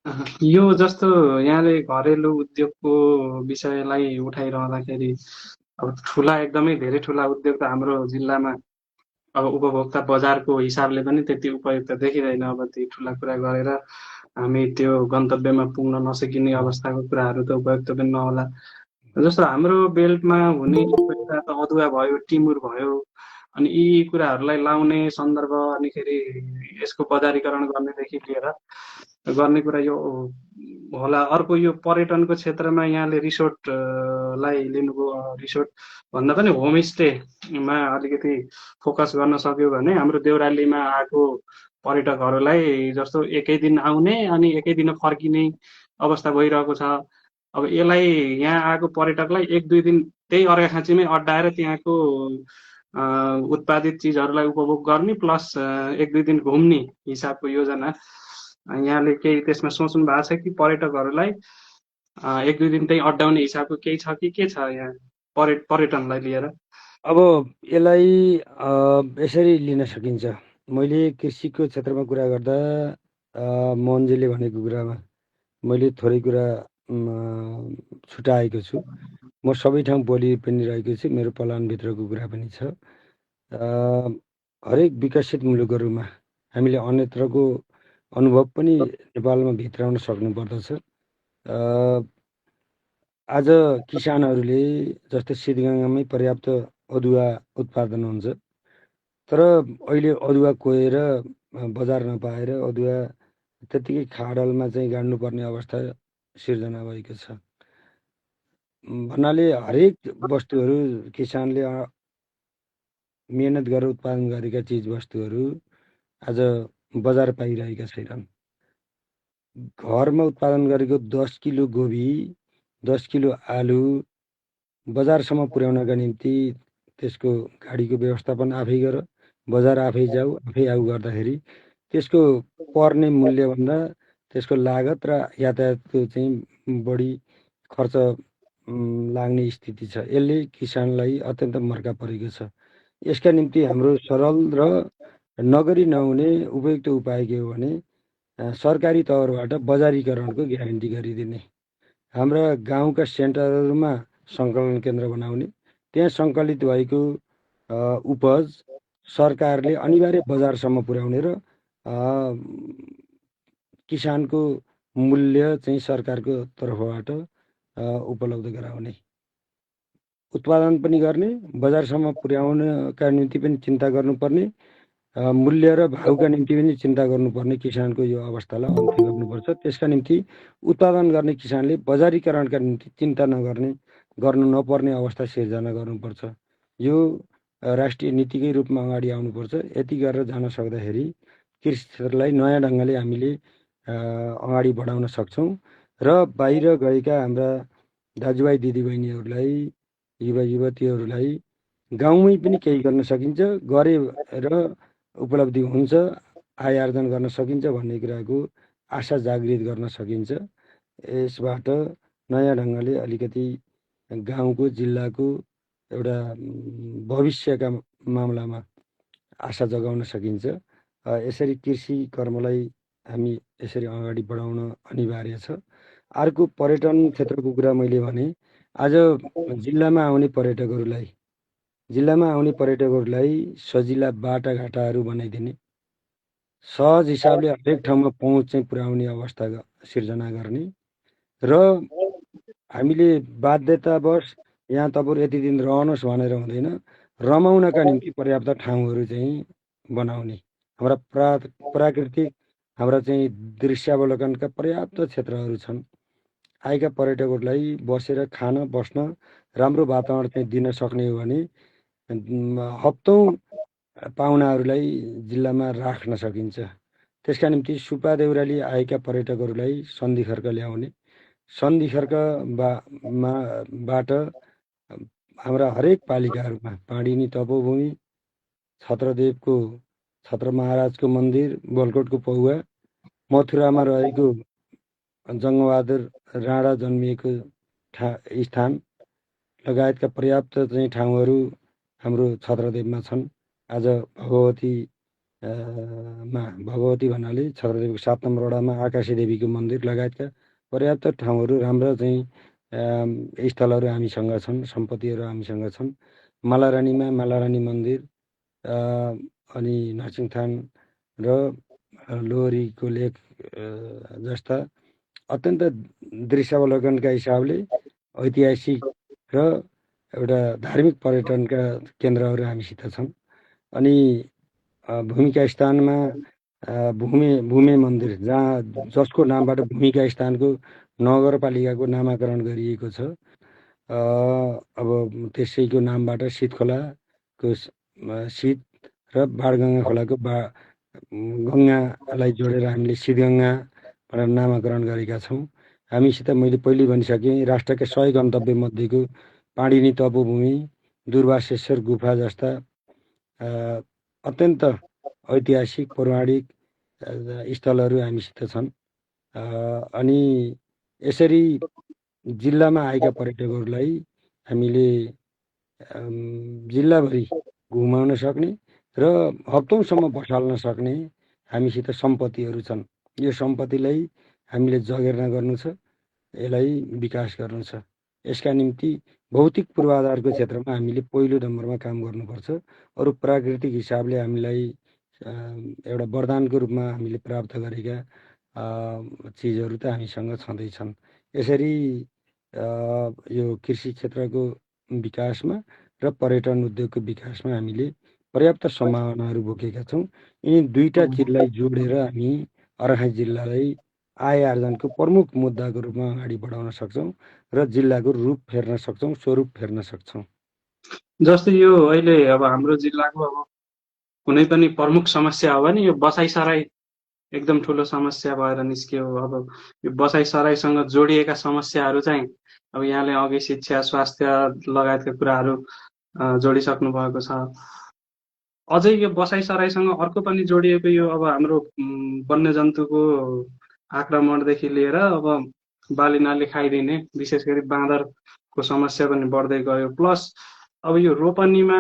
यो जस्तो यहाँले घरेलु उद्योगको विषयलाई उठाइरहँदाखेरि अब ठुला एकदमै धेरै ठुला उद्योग त हाम्रो जिल्लामा अब उपभोक्ता बजारको हिसाबले पनि त्यति उपयुक्त देखिँदैन। अब ती ठुला कुरा गरेर हामी त्यो गन्तव्यमा पुग्न नसकिने अवस्थाको कुराहरू त उपयुक्त पनि नहोला। जस्तो हाम्रो बेल्टमा हुने पहिला त अदुवा भयो, टिमुर भयो, अनि यी कुराहरूलाई लाउने सन्दर्भ अनिखेरि यसको बजारीकरण गर्नेदेखि लिएर गर्ने कुरा यो होला। अर्को यो पर्यटनको क्षेत्रमा यहाँले लाई लिनुभयो। रिसोर्ट भन्दा पनि होमस्टेमा अलिकति फोकस गर्न सक्यो भने हाम्रो देउरालीमा आएको पर्यटकहरूलाई जस्तो एकै दिन आउने अनि एकै दिन फर्किने अवस्था भइरहेको छ। अब यसलाई यहाँ आएको पर्यटकलाई एक दुई दिन त्यही अर्घाखाँचीमै अड्डाएर त्यहाँको उत्पादित चिजहरूलाई उपभोग गर्ने प्लस एक दुई दिन घुम्ने हिसाबको योजना यहाँले केही त्यसमा सोच्नु भएको छ कि पर्यटकहरूलाई एक दुई दिन त्यही अड्डाउने हिसाबको केही छ कि के छ यहाँ पर्यटनलाई लिएर? अब यसलाई यसरी लिन सकिन्छ। मैले कृषिको क्षेत्रमा कुरा गर्दा मोहनजीले भनेको कुरामा मैले थोरै कुरा छुटाएको छु। म सबै ठाउँ बोली पनि रहेको छु, मेरो प्लानभित्रको कुरा पनि छ। हरेक विकसित मुलुकहरूमा हामीले अन्यत्रको अनुभव पनि नेपालमा भित्राउन सक्नुपर्दछ। आज किसानहरूले जस्तै शीतगङ्गामै पर्याप्त अदुवा उत्पादन हुन्छ, तर अहिले अदुवा कोहेर बजार नपाएर अदुवा त्यत्तिकै खाडलमा चाहिँ गाड्नुपर्ने अवस्था सिर्जना भएको छ। भन्नाले हरेक वस्तुहरू किसानले मेहनत गरेर उत्पादन गरेका चिज वस्तुहरू आज बजार पाइरहेका छैनन्। घरमा उत्पादन गरेको 10 किलो गोबी, 10 किलो आलु बजारसम्म पुर्याउनका निम्ति त्यसको गाडीको व्यवस्थापन आफै गर, बजार आफै जाऊ, आफै आऊ गर्दाखेरि त्यसको पर्ने मूल्यभन्दा त्यसको लागत र यातायातको चाहिँ बढी खर्च लाग्ने स्थिति छ। यसले किसानलाई अत्यन्त मर्का परेको छ। यसका निम्ति हाम्रो सरल र नगरी नहुने उपयुक्त उपाय के हो भने सरकारी तवरबाट बजारीकरणको ग्यारेन्टी गरिदिने, हाम्रा गाउँका सेन्टरहरूमा सङ्कलन केन्द्र बनाउने, त्यहाँ सङ्कलित भएको उपज सरकारले अनिवार्य बजारसम्म पुर्याउने र किसानको मूल्य चाहिँ सरकारको तर्फबाट उपलब्ध गराउने, उत्पादन पनि गर्ने, बजारसम्म पुर्याउनका निम्ति पनि चिन्ता गर्नुपर्ने, मूल्य र भाउका निम्ति पनि चिन्ता गर्नुपर्ने किसानको यो अवस्थालाई अन्त्य गर्नुपर्छ। त्यसका निम्ति उत्पादन गर्ने किसानले बजारीकरणका निम्ति चिन्ता गर्नु नपर्ने अवस्था सिर्जना गर्नुपर्छ। यो राष्ट्रिय नीतिकै रूपमा अगाडि आउनुपर्छ। यति गरेर जान सक्दाखेरि कृषि क्षेत्रलाई नयाँ ढङ्गले हामीले अगाडि बढाउन सक्छौँ र बाहिर गएका हाम्रा दाजुभाइ दिदीबहिनीहरूलाई, युवा युवतीहरूलाई गाउँमै पनि केही गर्न सकिन्छ, गरेर उपलब्धि हुन्छ, आय आर्जन गर्न सकिन्छ भन्ने कुराको आशा जागृत गर्न सकिन्छ। यसबाट नयाँ ढङ्गले अलिकति गाउँको जिल्लाको एउटा भविष्यका मामलामा आशा जगाउन सकिन्छ। यसरी कृषि कर्मलाई हामी यसरी अगाडि बढाउन अनिवार्य छ। अर्को पर्यटन क्षेत्रको कुरा मैले भने, आज जिल्लामा आउने पर्यटकहरूलाई सजिला बाटाघाटाहरू बनाइदिने, सहज हिसाबले हरेक ठाउँमा पहुँच चाहिँ पुर्याउने अवस्था सिर्जना गर्ने र हामीले बाध्यतावश यहाँ तपाईँहरू यति दिन रहनुहोस् भनेर हुँदैन, रमाउनका निम्ति पर्याप्त ठाउँहरू चाहिँ बनाउने, हाम्रा प्राकृतिक हाम्रा चाहिँ दृश्यावलोकनका पर्याप्त क्षेत्रहरू छन्। आएका पर्यटकहरूलाई बसेर खान बस्न राम्रो वातावरण चाहिँ दिन सक्ने हो भने हप्तौँ पाहुनाहरूलाई जिल्लामा राख्न सकिन्छ। त्यसका निम्ति सुपा देउराली आएका पर्यटकहरूलाई सन्धि खर्क ल्याउने, सन्धि खर्कबाट हाम्रा हरेक पालिकाहरूमा पाणिनी तपोभूमि, छत्रदेवको छत्र महाराजको मन्दिर, बलकोटको पौवा, मथुरामा रहेको जङ्गबहादुर राणा जन्मिएको स्थान लगायतका पर्याप्त चाहिँ ठाउँहरू हाम्रो छत्रदेवमा छन्। आज भगवती मा भगवती भन्नाले छत्रदेवीको 7 नम्बर वडामा आकाशी देवीको मन्दिर लगायतका पर्याप्त ठाउँहरू राम्रा चाहिँ स्थलहरू हामीसँग छन्, सम्पत्तिहरू हामीसँग छन्। मालारानीमा मालारानी मन्दिर, अनि नरसिंहथान र लोहरीको लेक जस्ता अत्यन्त दृश्यावलोकनका हिसाबले ऐतिहासिक र एउटा धार्मिक पर्यटनका केन्द्रहरू हामीसित छन्। अनि भूमिका स्थानमा भूमे मन्दिर जसको नामबाट भूमिका स्थानको नगरपालिकाको नामाकरण गरिएको छ। अब त्यसैको नामबाट शीतखोलाको शीत र बाणगङ्गा खोलाको गङ्गालाई जोडेर हामीले शीतगङ्गा नामाकरण गरेका छौँ। हामीसित मैले पहिले भनिसकेँ, राष्ट्रका 100 गन्तव्य मध्येको पाणिनी तपोभूमि, दुर्वासेश्वर गुफा जस्ता अत्यन्त ऐतिहासिक पौराणिक स्थलहरू हामीसित छन्। अनि यसरी जिल्लामा आएका पर्यटकहरूलाई हामीले जिल्लाभरि घुमाउन सक्ने र हप्तौँसम्म बसाल्न सक्ने हामीसित सम्पत्तिहरू छन्। यो सम्पत्तिलाई हामीले जगेर्ना गर्नु छ, यसलाई विकास गर्नु छ। यसका निम्ति भौतिक पूर्वाधारको क्षेत्रमा हामीले पहिलो नम्बरमा काम गर्नुपर्छ। अरू प्राकृतिक हिसाबले हामीलाई एउटा वरदानको रूपमा हामीले प्राप्त गरेका चिजहरू त हामीसँग छँदैछन्। यसरी यो कृषि क्षेत्रको विकासमा र पर्यटन उद्योगको विकासमा हामीले पर्याप्त सम्भावनाहरू बोकेका छौँ। यिनी दुईटा चिजलाई जोडेर हामी अर्घाखाँची जिल्लालाई आय आर्जनको प्रमुख मुद्दाको रूपमा अगाडि बढाउन सक्छौँ र जिल्लाको रूप फेर्न सक्छौँ, स्वरूप फेर्न सक्छौँ। जस्तै यो अहिले अब हाम्रो जिल्लाको अब कुनै पनि प्रमुख समस्या हो भने यो बसाइसराई एकदम ठुलो समस्या भएर निस्क्यो। अब यो बसाइसराईसँग जोडिएका समस्याहरू चाहिँ अब यहाँले अघि शिक्षा, स्वास्थ्य लगायतका कुराहरू जोडिसक्नु भएको छ। अझै यो बसाइसराईसँग अर्को पनि जोडिएको यो अब हाम्रो वन्यजन्तुको आक्रमणदेखि लिएर अब बालीनाली खाइदिने, विशेष गरी बाँदरको समस्या पनि बढ्दै गयो। प्लस अब यो रोपनीमा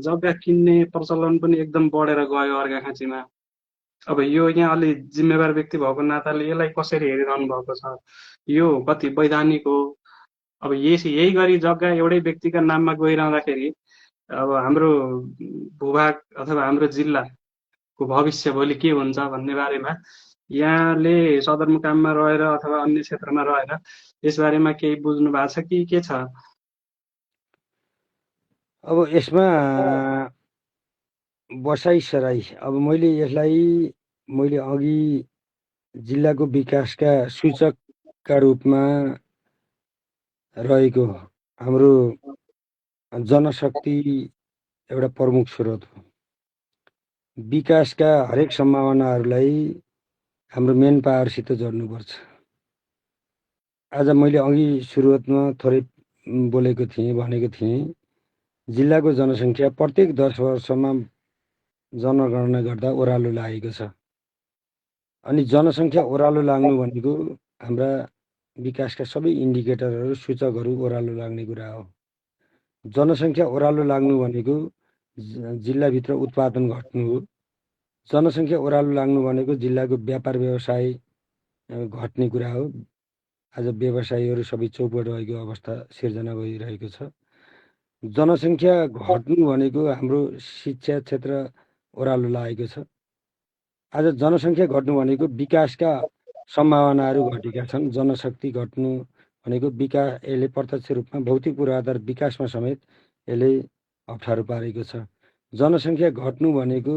जग्गा किन्ने प्रचलन पनि एकदम बढेर गयो अर्घाखाँचीमा। अब यो यहाँ अलि जिम्मेवार व्यक्ति भएको नाताले यसलाई कसरी हेरिरहनु भएको छ? यो कति वैधानिक हो? अब यही गरी जग्गा एउटै व्यक्तिका नाममा गइरहँदाखेरि अब हाम्रो भूभाग अथवा हाम्रो जिल्लाको भविष्य भोलि के हुन्छ भन्ने बारेमा यहाँले सदरमुकाममा रहेर अथवा अन्य क्षेत्रमा रहेर यसबारेमा केही बुझ्नु भएको छ कि के छ? अब यसमा बसाइसराई, अब मैले अघि जिल्लाको विकासका सूचकका रूपमा रहेको हाम्रो जनशक्ति एउटा प्रमुख स्रोत हो। विकासका हरेक सम्भावनाहरूलाई हाम्रो मेन पावरसित जोड्नुपर्छ। आज मैले अघि सुरुवातमा थोरै भनेको थिएँ, जिल्लाको जनसङ्ख्या प्रत्येक 10 वर्षमा जनगणना गर्दा ओह्रालो लागेको छ। अनि जनसङ्ख्या ओह्रालो लाग्नु भनेको हाम्रा विकासका सबै इन्डिकेटरहरू, सूचकहरू ओह्रालो लाग्ने कुरा हो। जनसङ्ख्या ओह्रालो लाग्नु भनेको जिल्लाभित्र उत्पादन घट्नु हो। जनसङ्ख्या ओह्रालो लाग्नु भनेको जिल्लाको व्यापार व्यवसाय घट्ने कुरा हो। आज व्यवसायीहरू सबै चौपट भएको अवस्था सिर्जना भइरहेको छ। जनसङ्ख्या घट्नु भनेको हाम्रो शिक्षा क्षेत्र ओह्रालो लागेको छ। आज जनसङ्ख्या घट्नु भनेको विकासका सम्भावनाहरू घटेका छन्। जनशक्ति घट्नु भनेको यसले प्रत्यक्ष रूपमा भौतिक पूर्वाधार विकासमा समेत यसले अप्ठ्यारो पारेको छ। जनसङ्ख्या घट्नु भनेको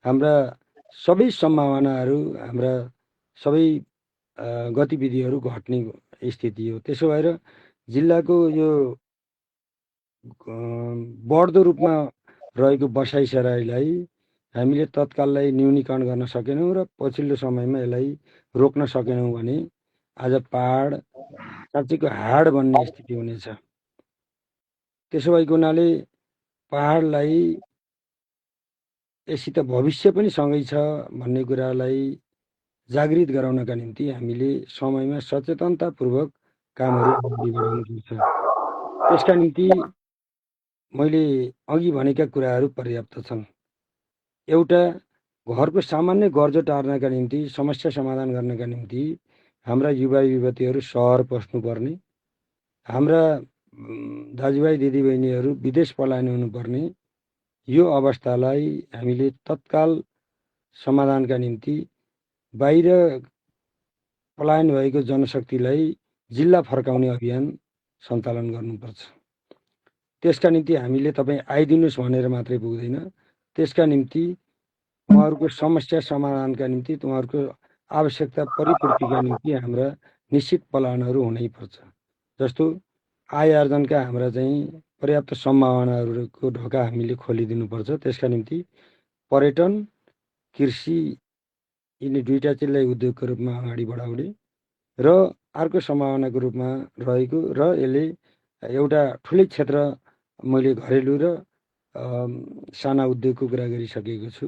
हाम्रा सबै सम्भावनाहरू, हाम्रा सबै गतिविधिहरू घट्ने स्थिति हो। त्यसो भएर जिल्लाको यो बढ्दो रूपमा रहेको बसाइसराईलाई हामीले तत्काललाई न्यूनीकरण गर्न सकेनौँ र पछिल्लो समयमा यसलाई रोक्न सकेनौँ भने आज पहाड साँच्चैको हाड बन्ने स्थिति हुनेछ। त्यसो भएको हुनाले पहाडलाई यसित भविष्य पनि सँगै छ भन्ने कुरालाई जागृत गराउनका निम्ति हामीले समयमा सचेतनतापूर्वक कामहरू अगाडि बढाउनुपर्छ। त्यसका निम्ति मैले अघि भनेका कुराहरू पर्याप्त छन्। एउटा घरको सामान्य गर्जो टार्नका निम्ति, समस्या समाधान गर्नका निम्ति हाम्रा युवा युवतीहरू सहर पस्नुपर्ने, हाम्रा दाजुभाइ दिदीबहिनीहरू विदेश पलायन हुनुपर्ने, यो अवस्थालाई हामीले तत्काल समाधानका निम्ति बाहिर पलायन भएको जनशक्तिलाई जिल्ला फर्काउने अभियान सञ्चालन गर्नुपर्छ। त्यसका निम्ति हामीले तपाईँ आइदिनुहोस् भनेर मात्रै पुग्दैन। त्यसका निम्ति उहाँहरूको समस्या समाधानका निम्ति, उहाँहरूको आवश्यकता परिपूर्तिका निम्ति हाम्रा निश्चित प्लानहरू हुनैपर्छ। जस्तो आय आर्जनका हाम्रा चाहिँ पर्याप्त सम्भावनाहरूको ढोका हामीले खोलिदिनुपर्छ। त्यसका निम्ति पर्यटन, कृषि यिनी दुईटा चिजलाई उद्योगको रूपमा अगाडि बढाउने र अर्को सम्भावनाको रूपमा रहेको र यसले एउटा ठुलै क्षेत्र, मैले घरेलु र साना उद्योगको कुरा गरिसकेको छु।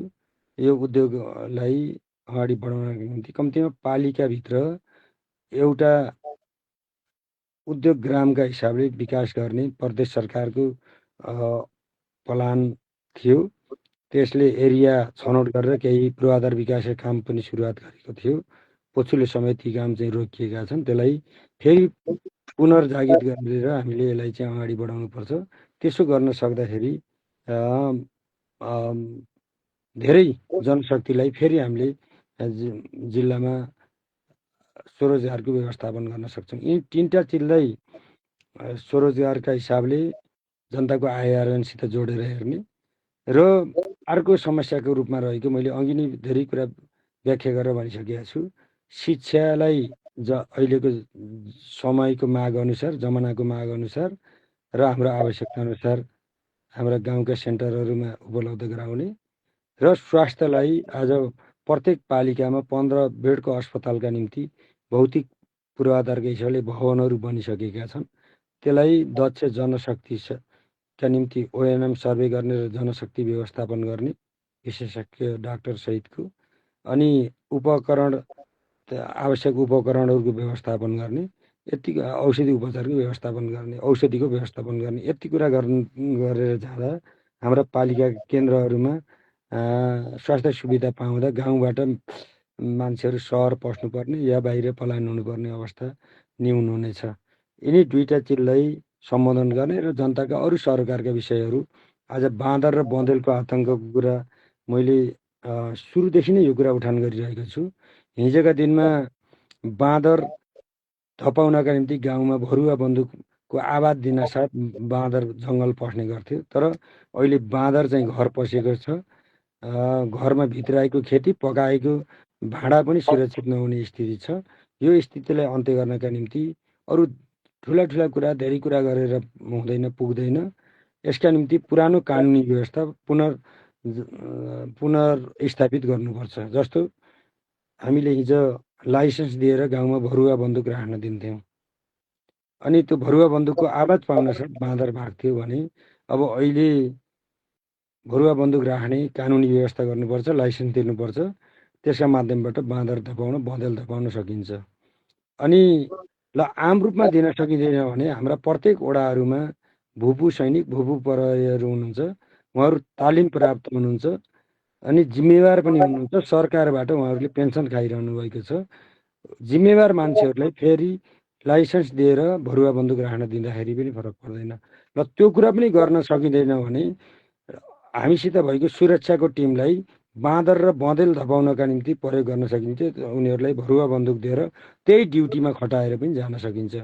यो उद्योगलाई अगाडि बढाउनका निम्ति कम्तीमा पालिकाभित्र एउटा उद्योग ग्रामका हिसाबले विकास गर्ने प्रदेश सरकारको प्लान थियो। त्यसले एरिया छनौट गरेर केही पूर्वाधार विकासका काम पनि सुरुवात गरेको थियो। पछिल्लो समय ती काम चाहिँ रोकिएका छन्। त्यसलाई फेरि पुनर्जागृत गरेर हामीले यसलाई चाहिँ अगाडि बढाउनुपर्छ। त्यसो गर्न सक्दाखेरि धेरै जनशक्तिलाई फेरि हामीले जिल्लामा स्वरोजगारको व्यवस्थापन गर्न सक्छौँ। यी तीनटा चिजलाई स्वरोजगारका हिसाबले जनताको आय आर्जनसित जोडेर हेर्ने र अर्को समस्याको रूपमा रहेको, मैले अघि नै धेरै कुरा व्याख्या गरेर भनिसकेको छु, शिक्षालाई अहिलेको समयको माग अनुसार, जमानाको माग अनुसार र हाम्रो आवश्यकता अनुसार हाम्रा गाउँका सेन्टरहरूमा उपलब्ध गराउने र स्वास्थ्यलाई आज प्रत्येक पालिकामा 15 बेडको अस्पतालका निम्ति भौतिक पूर्वाधारका हिसाबले भवनहरू बनिसकेका छन्। त्यसलाई दक्ष जनशक्तिका निम्ति ओएनएम सर्वे गर्ने र जनशक्ति व्यवस्थापन गर्ने विशेषज्ञ डाक्टर सहितको, अनि उपकरण, आवश्यक उपकरणहरूको व्यवस्थापन गर्ने, यति औषधि उपचारको व्यवस्थापन गर्ने, औषधिको व्यवस्थापन गर्ने, यति कुरा गरेर जाँदा हाम्रा पालिका केन्द्रहरूमा स्वास्थ्य सुविधा पाउँदा गाउँबाट मान्छेहरू सहर पस्नुपर्ने या बाहिर पलायन हुनुपर्ने अवस्था न्यून हुनेछ। यिनी दुईटा चिजलाई सम्बोधन गर्ने र जनताका अरू सरकारका विषयहरू, आज बाँदर र बँदेलको आतङ्कको कुरा मैले सुरुदेखि नै यो कुरा उठान गरिरहेको छु। हिजोका दिनमा बाँदर धपाउनका निम्ति गाउँमा भरुवा बन्दुकको आवाज दिनासाथ बाँदर जङ्गल पस्ने गर्थ्यो। तर अहिले बाँदर चाहिँ घर पसेको छ। घरमा भित्राएको खेती पकाएको भाँडा पनि सुरक्षित नहुने स्थिति छ। यो स्थितिलाई अन्त्य गर्नका निम्ति अरू ठुला ठुला कुरा, धेरै कुरा गरेर हुँदैन, पुग्दैन। यसका निम्ति पुरानो कानुनी व्यवस्था पुनर्स्थापित गर्नुपर्छ। जस्तो हामीले हिजो लाइसेन्स दिएर गाउँमा भरुवा बन्दुक राख्न दिन्थ्यौँ, अनि त्यो भरुवा बन्दुकको आवाज पाउन साथ बाँदर भाग्थ्यो भने अब अहिले भरुवा बन्दुक राख्ने कानुनी व्यवस्था गर्नुपर्छ, लाइसेन्स दिनुपर्छ। त्यसका माध्यमबाट बाँदर धपाउन, बँदेल धपाउन सकिन्छ। अनि ल आम रूपमा दिन सकिँदैन भने हाम्रा प्रत्येक वडाहरूमा भूपू सैनिक, भूपू प्रहरीहरू हुनुहुन्छ। उहाँहरू तालिम प्राप्त हुनुहुन्छ अनि जिम्मेवार पनि हुनुहुन्छ। सरकारबाट उहाँहरूले पेन्सन खाइरहनु भएको छ। जिम्मेवार मान्छेहरूलाई फेरि लाइसेन्स दिएर भरुवा बन्दुक राख्न दिँदाखेरि पनि फरक पर्दैन। ल त्यो कुरा पनि गर्न सकिँदैन भने हामीसित भएको सुरक्षाको टिमलाई बाँदर र बँदेल धपाउनका निम्ति प्रयोग गर्न सकिन्छ। उनीहरूलाई भरुवा बन्दुक दिएर त्यही ड्युटीमा खटाएर पनि जान सकिन्छ।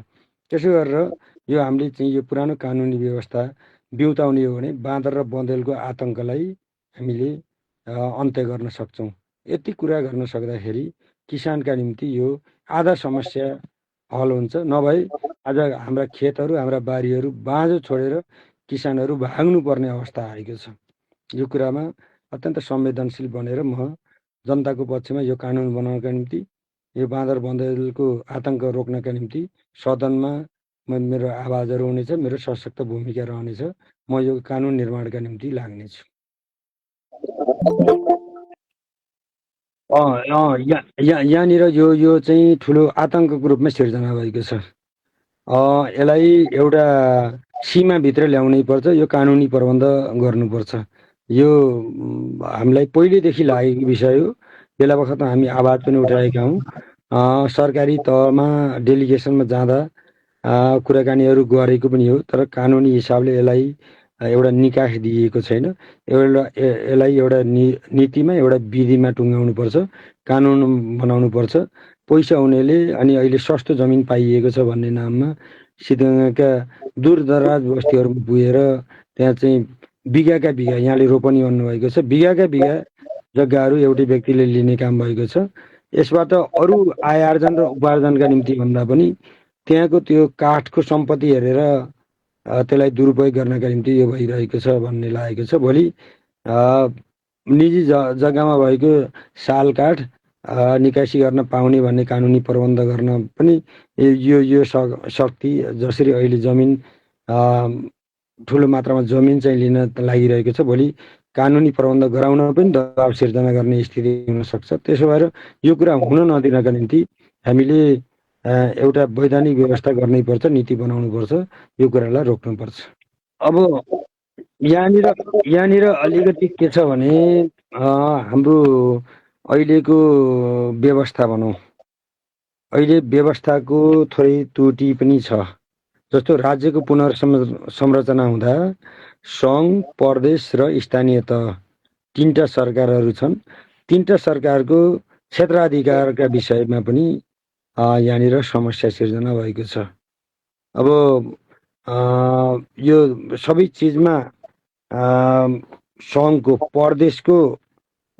त्यसो गरेर यो हामीले चाहिँ यो पुरानो कानुनी व्यवस्था बिउताउने हो भने बाँदर र बँदेलको आतङ्कलाई हामीले अन्त्य गर्न सक्छौँ। यति कुरा गर्न सक्दाखेरि किसानका निम्ति यो आधा समस्या हल हुन्छ। नभए आज हाम्रा खेतहरू, हाम्रा बारीहरू बाँझो छोडेर किसानहरू भाग्नुपर्ने अवस्था आएको छ। यो कुरामा अत्यन्त संवेदनशील बनेर म जनताको पक्षमा यो कानुन बनाउनका निम्ति, यो बाँदर बँदेलको आतङ्क रोक्नका निम्ति सदनमा मेरो आवाजहरू हुनेछ, मेरो सशक्त भूमिका रहनेछ। म यो कानुन निर्माणका निम्ति लाग्नेछु। यहाँनिर यो चाहिँ ठुलो आतङ्कको रूपमा सिर्जना भएको छ। यसलाई एउटा सीमाभित्र ल्याउनै पर्छ। यो कानुनी प्रबन्ध गर्नुपर्छ। यो हामीलाई पहिलेदेखि लागेको विषय हो। बेला बखतमा हामी आवाज पनि उठाएका हौँ। सरकारी तहमा डेलिगेसनमा जाँदा कुराकानीहरू गरेको पनि हो, तर कानुनी हिसाबले यसलाई एउटा निकास दिएको छैन। यसलाई एउटा नीतिमा एउटा विधिमा टुङ्गाउनुपर्छ, कानुन बनाउनुपर्छ। पैसा हुनेले अनि अहिले सस्तो जमिन पाइएको छ भन्ने नाममा सिद्धगङ्गाका दूरदराज बस्तीहरूमा पुगेर त्यहाँ चाहिँ बिघाका बिघा, यहाँले रोपनी भन्नुभएको छ, बिघाका बिघा जग्गाहरू एउटै व्यक्तिले लिने काम भएको छ। यसबाट अरू आय आर्जन र उपार्जनका निम्ति भन्दा पनि त्यहाँको त्यो काठको सम्पत्ति हेरेर त्यसलाई दुरुपयोग गर्नका निम्ति यो भइरहेको छ भन्ने लागेको छ। भोलि निजी जग्गामा भएको साल काठ निकासी गर्न पाउने भन्ने कानुनी प्रबन्ध गर्न पनि यो शक्ति, जसरी अहिले जमिन ठुलो मात्रामा जमिन चाहिँ लिन लागिरहेको छ, भोलि कानुनी प्रबन्ध गराउन पनि दबाब सिर्जना गर्ने स्थिति हुन सक्छ। त्यसो भएर यो कुरा हुन नदिनका निम्ति हामीले एउटा वैधानिक व्यवस्था गर्नै पर्छ, नीति बनाउनु पर्छ, यो कुरालाई रोक्नुपर्छ। अब यहाँनिर अलिकति के छ भने हाम्रो अहिलेको व्यवस्था भनौँ, अहिले व्यवस्थाको थोरै त्रुटि पनि छ। जस्तो राज्यको पुनर्संरचना हुँदा सङ्घ, प्रदेश र स्थानीय तह 3टा सरकारहरू छन्। 3टा सरकारको क्षेत्राधिकारका विषयमा पनि यहाँनिर समस्या सिर्जना भएको छ। अब यो सबै चिजमा सङ्घको, प्रदेशको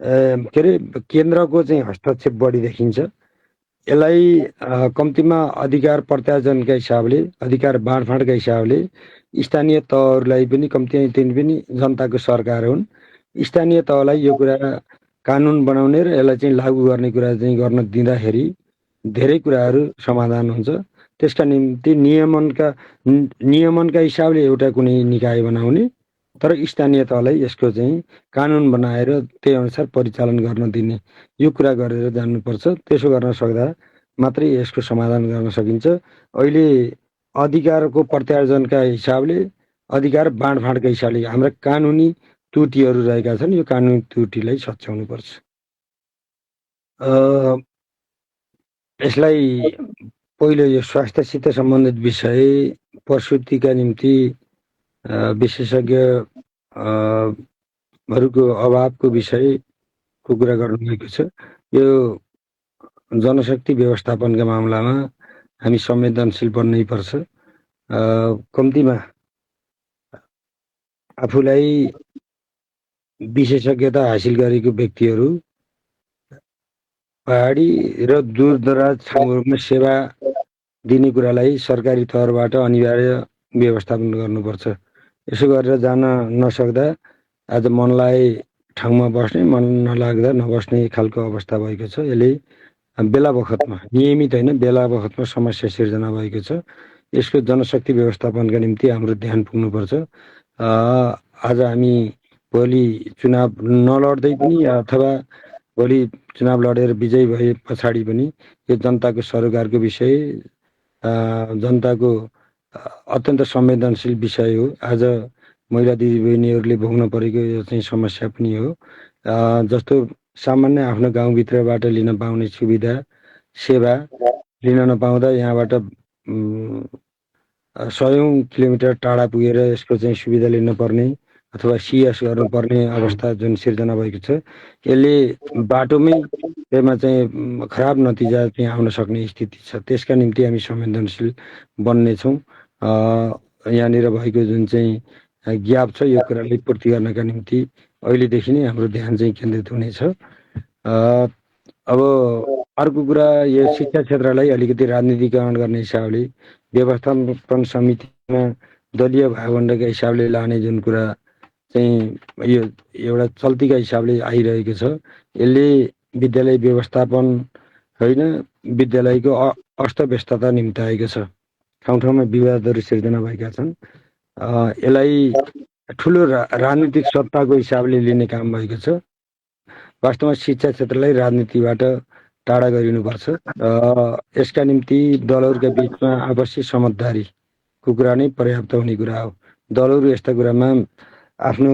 के अरे केन्द्रको चाहिँ हस्तक्षेप बढी देखिन्छ। यसलाई कम्तीमा अधिकार प्रत्यार्जनका हिसाबले, अधिकार बाँडफाँडका हिसाबले स्थानीय तहहरूलाई पनि कम्ती, तिनी पनि जनताको सरकार हुन्। स्थानीय तहलाई यो कुरा कानुन बनाउने र यसलाई चाहिँ लागू गर्ने कुरा चाहिँ गर्न दिँदाखेरि धेरै कुराहरू समाधान हुन्छ। त्यसका निम्ति नियमनका हिसाबले एउटा कुनै निकाय बनाउने, तर स्थानीय तहलाई यसको चाहिँ कानुन बनाएर त्यही अनुसार परिचालन गर्न दिने, यो कुरा गरेर जानुपर्छ। त्यसो गर्न सक्दा मात्रै यसको समाधान गर्न सकिन्छ। अहिले अधिकारको प्रत्यार्जनका हिसाबले, अधिकार बाँडफाँडका हिसाबले हाम्रा कानुनी त्रुटिहरू रहेका छन्। यो कानुनी त्रुटिलाई सच्याउनुपर्छ। यसलाई पहिलो यो स्वास्थ्यसित सम्बन्धित विषय, प्रसुतिका निम्ति विशेषज्ञहरूको अभावको विषयको कुरा गर्नुभएको छ। यो जनशक्ति व्यवस्थापनका मामलामा हामी संवेदनशील बन्नै पर्छ। कम्तीमा आफूलाई विशेषज्ञता हासिल गरेको व्यक्तिहरू पहाडी र दूरदराज ठाउँहरूमा सेवा दिने कुरालाई सरकारी तहबाट अनिवार्य व्यवस्थापन गर्नुपर्छ। यसो गरेर जान नसक्दा आज मनलाई ठाउँमा बस्ने, मन नलाग्दा नबस्ने खालको अवस्था भएको छ। यसले बेला बखतमा, नियमित होइन, बेला बखतमा समस्या सिर्जना भएको छ। यसको जनशक्ति व्यवस्थापनका निम्ति हाम्रो ध्यान पुग्नुपर्छ। आज हामी भोलि चुनाव नलड्दै पनि अथवा भोलि चुनाव लडेर विजयी भए पछाडि पनि यो जनताको सरोकारको विषय, जनताको अत्यन्त संवेदनशील विषय हो। आज महिला दिदीबहिनीहरूले भोग्न परेको यो चाहिँ समस्या पनि हो। जस्तो सामान्य आफ्नो गाउँभित्रबाट लिन पाउने सुविधा सेवा लिन नपाउँदा यहाँबाट 100औं किलोमिटर टाढा पुगेर यसको चाहिँ सुविधा लिन पर्ने अथवा सिएस गर्नुपर्ने अवस्था जुन सिर्जना भएको छ, यसले बाटोमै त्यसमा चाहिँ खराब नतिजा चाहिँ आउन सक्ने स्थिति छ। त्यसका निम्ति हामी संवेदनशील बन्नेछौँ। यहाँनिर भएको जुन चाहिँ ग्याप छ, यो कुरालाई पूर्ति गर्नका निम्ति अहिलेदेखि नै हाम्रो ध्यान चाहिँ केन्द्रित हुनेछ। अब अर्को कुरा, यो शिक्षा क्षेत्रलाई अलिकति राजनीतिकरण गर्ने हिसाबले व्यवस्थापन समितिमा दलीय भागवण्डका हिसाबले लाने जुन कुरा चाहिँ यो एउटा चल्तीका हिसाबले आइरहेको छ, यसले विद्यालय व्यवस्थापन होइन, विद्यालयको अस्तव्यस्तता निम्ताएको छ। ठाउँ ठाउँमा विवादहरू सिर्जना भएका छन्। यसलाई ठुलो राजनीतिक सत्ताको हिसाबले लिने काम भएको छ। वास्तवमा शिक्षा क्षेत्रलाई राजनीतिबाट टाढा गरिनुपर्छ। यसका निम्ति दलहरूका बिचमा आवश्यक समझदारीको कुरा नै पर्याप्त हुने कुरा हो। दलहरू यस्ता कुरामा आफ्नो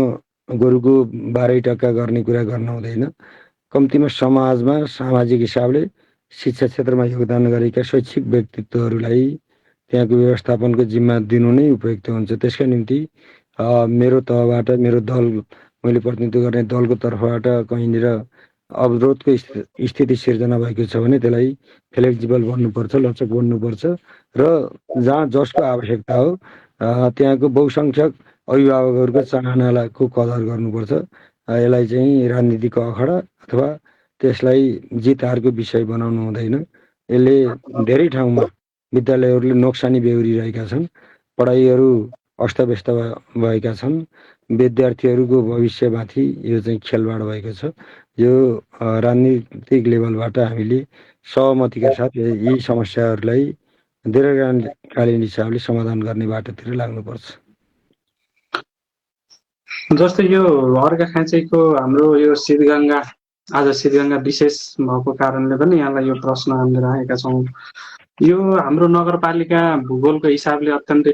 गोरुको 12% गर्ने कुरा गर्न हुँदैन। कम्तीमा समाजमा सामाजिक हिसाबले शिक्षा क्षेत्रमा योगदान गरेका शैक्षिक व्यक्तित्वहरूलाई त्यहाँको व्यवस्थापनको जिम्मा दिनु नै उपयुक्त हुन्छ। त्यसका निम्ति मेरो तहबाट मेरो दल मैले प्रतिनिधित्व गर्ने दलको तर्फबाट कहीँनिर अवरोधको स्थिति सिर्जना भएको छ भने त्यसलाई फ्लेक्जिबल बन्नुपर्छ, लचक बन्नुपर्छ र जहाँ जसको आवश्यकता हो त्यहाँको बहुसङ्ख्यक अभिभावकहरूको चाहनाको कदर गर्नुपर्छ। यसलाई चाहिँ राजनीतिको अखडा अथवा त्यसलाई जित हारको विषय बनाउनु हुँदैन। यसले धेरै ठाउँमा विद्यालयहरूले नोक्सानी बेहोरिरहेका छन्, पढाइहरू अस्तव्यस्त भएका छन्, विद्यार्थीहरूको भविष्यमाथि यो चाहिँ खेलवाड भएको छ। यो राजनीतिक लेभलबाट हामीले सहमतिका साथ यी समस्याहरूलाई दीर्घकालीन हिसाबले समाधान गर्ने बाटोतिर लाग्नुपर्छ। जस्तै यो अर्घाखाँचीको हाम्रो यो शीतगङ्गा आज शीतगङ्गा विशेष भएको कारणले पनि यहाँलाई यो प्रश्न हामीले राखेका छौँ। यो हाम्रो नगरपालिका भूगोलको हिसाबले अत्यन्तै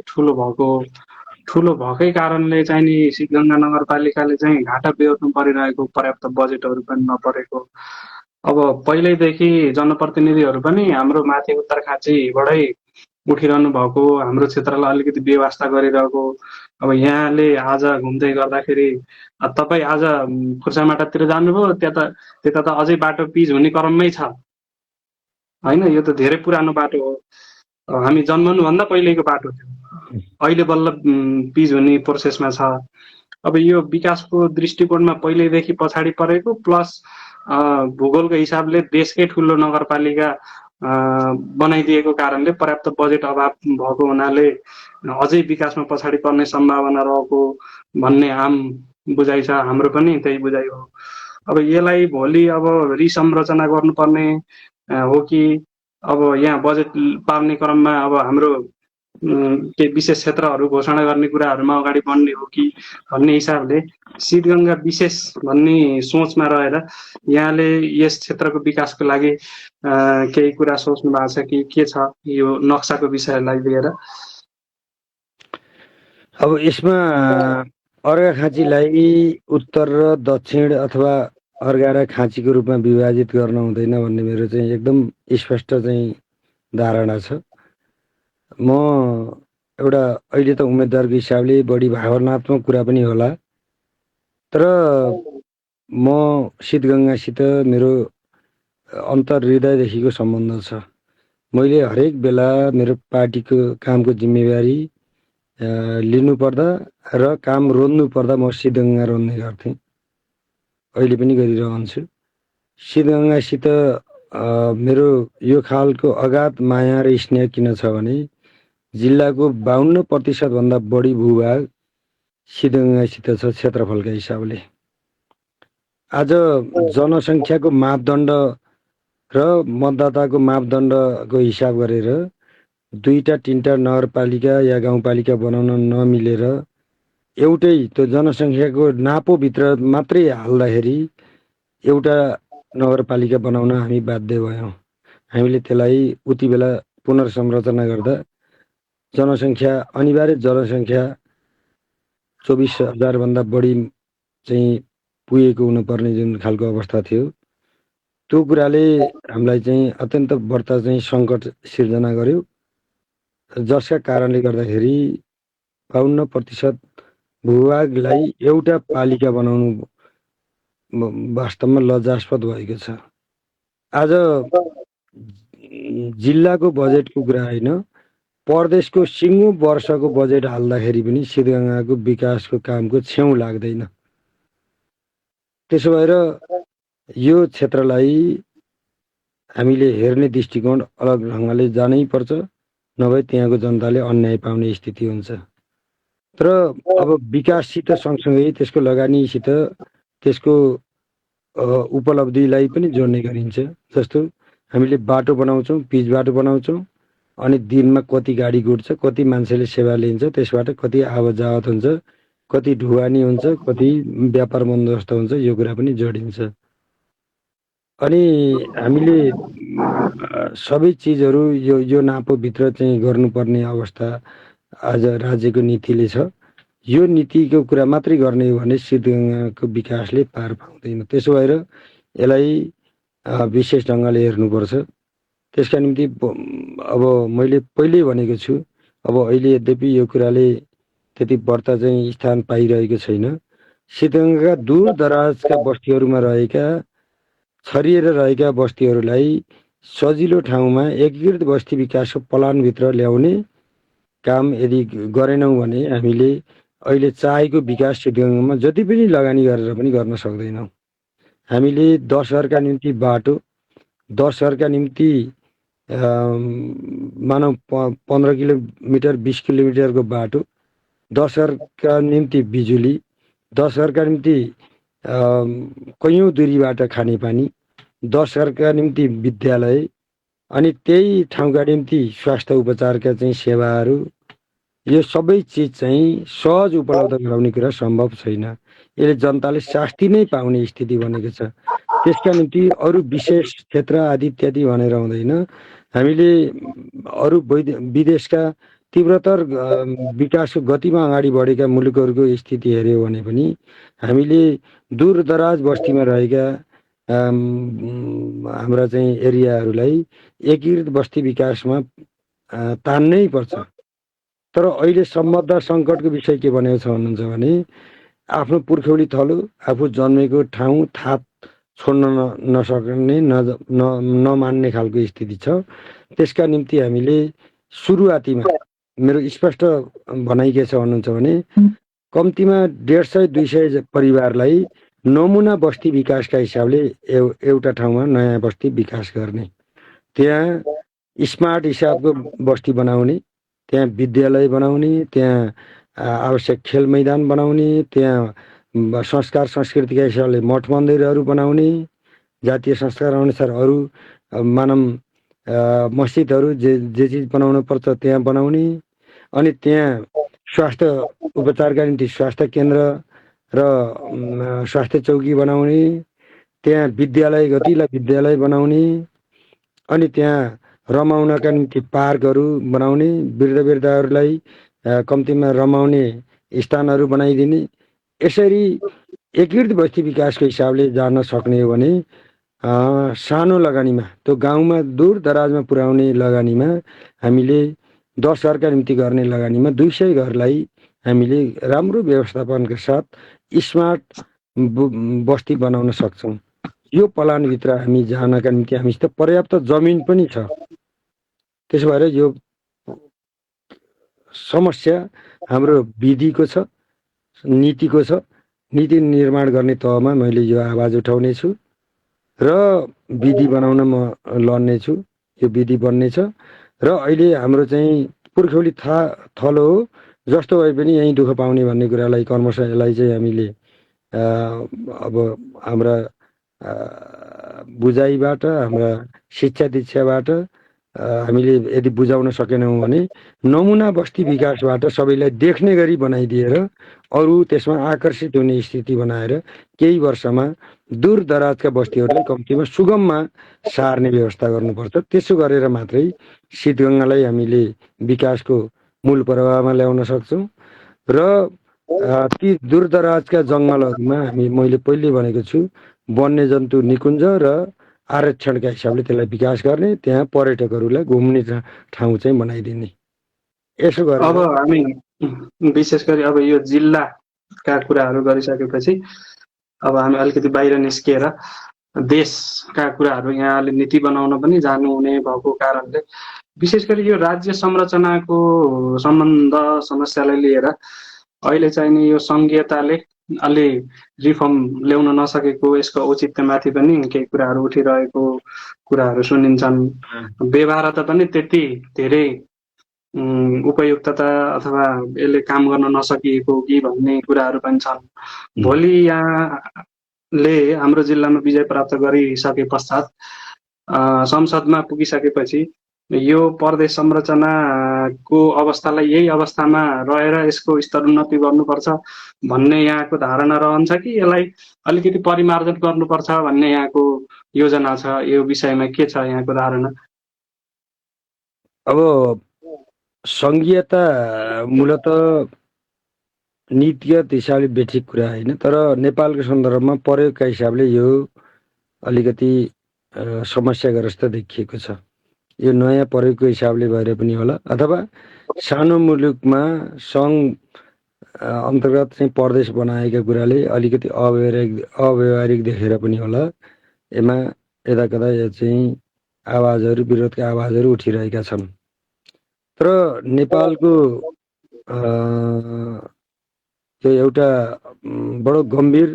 ठुलो भएकै कारणले चाहिँ नि शीतगङ्गा नगरपालिकाले चाहिँ घाटा बेहोर्नु परिरहेको, पर्याप्त बजेटहरू पनि नपरेको। अब पहिल्यैदेखि जनप्रतिनिधिहरू पनि हाम्रो माथि उत्तरखाँचीबाटै उठिरहनु भएको, हाम्रो क्षेत्रलाई अलिकति व्यवस्था गरिरहेको। अब यहाँले आज घुम्दै गर्दाखेरि तपाईँ आज खुर्सामाटातिर जानुभयो, त्यता त अझै बाटो पिच हुने क्रममै छ होइन। यो त धेरै पुरानो बाटो हो, हामी जन्मनुभन्दा पहिलेको बाटो थियो, अहिले बल्ल पिच हुने प्रोसेसमा छ। अब यो विकासको दृष्टिकोणमा पहिल्यैदेखि पछाडि परेको प्लस भूगोलको हिसाबले देशकै ठुलो नगरपालिका बनाइदिएको कारणले पर्याप्त बजेट अभाव भएको हुनाले अझै विकासमा पछाडि पर्ने सम्भावना रहेको भन्ने आम बुझाइ छ। हाम्रो पनि त्यही बुझाइ हो। अब यसलाई भोलि अब रिसंरचना गर्नुपर्ने हो कि अब यहाँ बजेट पार्ने क्रममा अब हाम्रो केही विशेष क्षेत्रहरू घोषणा गर्ने कुराहरूमा अगाडि बढ्ने हो कि भन्ने हिसाबले शीतगङ्गा विशेष भन्ने सोचमा रहेर यहाँले यस क्षेत्रको विकासको लागि केही कुरा सोच्नु भएको छ कि के छ यो नक्साको विषयलाई लिएर? अब यसमा अर्घाखाँचीलाई उत्तर र दक्षिण अथवा अर्घा र खाँचीको रूपमा विभाजित गर्न हुँदैन भन्ने मेरो चाहिँ एकदम स्पष्ट चाहिँ धारणा छ। म एउटा अहिले त उम्मेदवारको हिसाबले बढी भावनात्मक कुरा पनि होला, तर म शीतगङ्गासित मेरो अन्तर्हृदयदेखिको सम्बन्ध छ। मैले हरेक बेला मेरो पार्टीको कामको जिम्मेवारी लिनु पर्दा र काम रोज्नु पर्दा म शीतगङ्गा रोज्ने गर्थेँ, अहिले पनि गरिरहन्छु। शीतगङ्गासित मेरो यो खालको अगाध माया र स्नेह किन छ भने जिल्लाको 52% भन्दा बढी भूभाग शीतगङ्गासित छ क्षेत्रफलका हिसाबले। आज जनसङ्ख्याको मापदण्ड र मतदाताको मापदण्डको हिसाब गरेर 2-3टा नगरपालिका या गाउँपालिका बनाउन नमिलेर एउटै त्यो जनसङ्ख्याको नापोभित्र मात्रै हाल्दाखेरि एउटा नगरपालिका बनाउन हामी बाध्य भयौँ। हामीले त्यसलाई उति बेला पुनर्संरचना गर्दा अनिवार्य जनसङ्ख्या 24,000 भन्दा बढी चाहिँ पुगेको हुनुपर्ने जुन खालको अवस्था थियो, त्यो कुराले हामीलाई चाहिँ अत्यन्त बढ्ता चाहिँ सङ्कट सिर्जना गर्यो, जसका कारणले गर्दाखेरि 52% भूभागलाई एउटा पालिका बनाउनु वास्तवमा लज्जास्पद भएको छ। आज जिल्लाको बजेटको कुरा होइन, प्रदेशको सिङ्गो वर्षको बजेट हाल्दाखेरि पनि शीतगङ्गाको विकासको कामको छेउ लाग्दैन। त्यसो भएर यो क्षेत्रलाई हामीले हेर्ने दृष्टिकोण अलग ढङ्गले जानै पर्छ, नभए त्यहाँको जनताले अन्याय पाउने स्थिति हुन्छ। तर अब विकाससित सँगसँगै त्यसको लगानीसित त्यसको उपलब्धिलाई पनि जोड्ने गरिन्छ। जस्तो हामीले बाटो बनाउँछौँ, पिच बाटो बनाउँछौँ, अनि दिनमा कति गाडी गुड्छ, कति मान्छेले सेवा लिन्छ, त्यसबाट कति आवत जावत हुन्छ, कति ढुवानी हुन्छ, कति व्यापार बन्दोबस्त हुन्छ, यो कुरा पनि जोडिन्छ। अनि हामीले सबै चिजहरू यो नापोभित्र चाहिँ गर्नुपर्ने अवस्था आज राज्यको नीतिले छ। यो नीतिको कुरा मात्रै गर्ने हो भने सिद्धगङ्गाको विकासले पार पाउँदैन। त्यसो भएर यसलाई विशेष ढङ्गले हेर्नुपर्छ। त्यसका निम्ति अब मैले पहिल्यै भनेको छु, अब अहिले यद्यपि यो कुराले त्यति बढ्ता चाहिँ स्थान पाइरहेको छैन। सिद्धगङ्गाका दूर दराजका बस्तीहरूमा रहेका छरिएर रहेका बस्तीहरूलाई सजिलो ठाउँमा एकीकृत बस्ती विकासको प्लानभित्र ल्याउने काम यदि गरेनौँ भने हामीले अहिले चाहेको विकास सिद्धगङ्गामा जति पनि लगानी गरेर पनि गर्न सक्दैनौँ। हामीले 10 घरका निम्ति बाटो, 10 घरका निम्ति मानव 15 किलोमिटर 20 किलोमिटरको बाटो, 10 घरका निम्ति बिजुली, 10 घरका निम्ति कैयौँ दूरीबाट खानेपानी, 10 घरका निम्ति विद्यालय, अनि त्यही ठाउँका निम्ति स्वास्थ्य उपचारका चाहिँ सेवाहरू, यो सबै चिज चाहिँ सहज उपलब्ध गराउने कुरा सम्भव छैन। यसले जनताले शास्ति नै पाउने स्थिति बनेको छ। त्यसका निम्ति अरू विशेष क्षेत्र आदि इत्यादि भनेर हुँदैन। हामीले अरू विदेशका तीव्रतर विकासको गतिमा अगाडि बढेका मुलुकहरूको स्थिति हेऱ्यौँ भने पनि हामीले दूर दराज बस्तीमा रहेका हाम्रा चाहिँ एरियाहरूलाई एकीकृत बस्ती विकासमा तान्नै पर्छ। तर अहिले सम्बद्ध सङ्कटको विषय के भनेको छ भन्नुहुन्छ भने आफ्नो पुर्ख्यौली थलो, आफू जन्मेको ठाउँ थाहा छोड्न नसक्ने नमान्ने खालको स्थिति छ। त्यसका निम्ति हामीले सुरुवातीमा मेरो स्पष्ट भनाइ के छ भन्नुहुन्छ भने कम्तीमा 150-200 परिवारलाई नमुना बस्ती विकासका हिसाबले एउटा ठाउँमा नयाँ बस्ती विकास गर्ने, त्यहाँ स्मार्ट हिसाबको बस्ती बनाउने, त्यहाँ विद्यालय बनाउने, त्यहाँ आवश्यक खेल मैदान बनाउने, त्यहाँ संस्कार संस्कृतिका हिसाबले मठ मन्दिरहरू बनाउने, जातीय संस्कार अनुसार अरू मानव मस्जिदहरू जे चिज बनाउनु पर्छ त्यहाँ बनाउने, अनि त्यहाँ स्वास्थ्य उपचारका निम्ति स्वास्थ्य केन्द्र र स्वास्थ्य चौकी बनाउने, त्यहाँ विद्यालय गतिला विद्यालय बनाउने, अनि त्यहाँ रमाउनका निम्ति पार्कहरू बनाउने, वृद्धहरूलाई कम्तीमा रमाउने स्थानहरू बनाइदिने। यसरी एकीकृत बस्ती विकासको हिसाबले जान सक्ने हो भने सानो लगानीमा, त्यो गाउँमा दूर दराजमा पुर्याउने लगानीमा हामीले 10 घरका निम्ति गर्ने लगानीमा 200 घरलाई हामीले राम्रो व्यवस्थापनका साथ स्मार्ट बस्ती बनाउन सक्छौँ। यो प्लानभित्र हामी जानका निम्ति हामीसित पर्याप्त जमिन पनि छ। त्यसो भएर यो समस्या हाम्रो विधिको छ, नीतिको छ। नीति निर्माण गर्ने तहमा मैले यो आवाज उठाउने छु र विधि बनाउन म लड्ने छु। यो विधि बन्नेछ र अहिले हाम्रो चाहिँ पुर्ख्यौली थलो हो, जस्तो भए पनि यहीँ दुःख पाउने भन्ने कुरालाई क्रमशः यसलाई चाहिँ हामीले अब हाम्रा बुझाइबाट, हाम्रा शिक्षा दीक्षाबाट हामीले यदि बुझाउन सकेनौँ भने नमुना बस्ती विकासबाट सबैलाई देख्ने गरी बनाइदिएर अरू त्यसमा आकर्षित हुने स्थिति बनाएर केही वर्षमा दूर दराजका बस्तीहरूलाई कम्तीमा सुगममा सार्ने व्यवस्था गर्नुपर्छ। त्यसो गरेर मात्रै सिद्धगङ्गालाई हामीले विकासको मूल प्रवाहमा ल्याउन सक्छौँ र ती दूर दराजका जङ्गलहरूमा मैले पहिले भनेको छु वन्यजन्तु निकुञ्ज र आरक्षणका हिसाबले त्यसलाई विकास गर्ने, त्यहाँ पर्यटकहरूलाई घुम्ने ठाउँ चाहिँ बनाइदिने। यसो गरेर अब हामी विशेष गरी अब यो जिल्लाका कुराहरू गरिसकेपछि अब हामी अलिकति बाहिर निस्किएर देशका कुराहरू यहाँले नीति बनाउन पनि जानुहुने भएको कारणले विशेष गरी यो राज्य संरचनाको सम्बन्ध समस्यालाई लिएर अहिले चाहिने यो सङ्घीयताले अलि रिफर्म ल्याउन नसकेको, यसको औचित्यमाथि पनि केही कुराहरू उठिरहेको कुराहरू सुनिन्छन्। व्यवहारता पनि त्यति धेरै उपयुक्तता अथवा यसले काम गर्न नसकिएको कि भन्ने कुराहरू पनि छन्। भोलि यहाँले हाम्रो जिल्लामा विजय प्राप्त गरिसके पश्चात संसदमा पुगिसकेपछि यो प्रदेश संरचनाको अवस्थालाई यही अवस्थामा रहेर यसको स्तरोन्नति गर्नुपर्छ भन्ने यहाँको धारणा रहन्छ कि यसलाई अलिकति परिमार्जन गर्नुपर्छ भन्ने यहाँको योजना छ? यो विषयमा के छ यहाँको धारणा? अब सङ्घीयता मूलत नीतिगत हिसाबले बेठिक कुरा होइन, तर नेपालको सन्दर्भमा प्रयोगका हिसाबले यो अलिकति समस्याग्रस्त देखिएको छ। यो नयाँ प्रयोगको हिसाबले भएर पनि होला, अथवा सानो मुलुकमा सङ्घ अन्तर्गत चाहिँ प्रदेश बनाएका कुराले अलिकति अव्यवहारिक देखेर पनि होला। यसमा यता कता यो चाहिँ आवाजहरू, विरोधका आवाजहरू उठिरहेका छन्। तर नेपालको यो एउटा बडो गम्भीर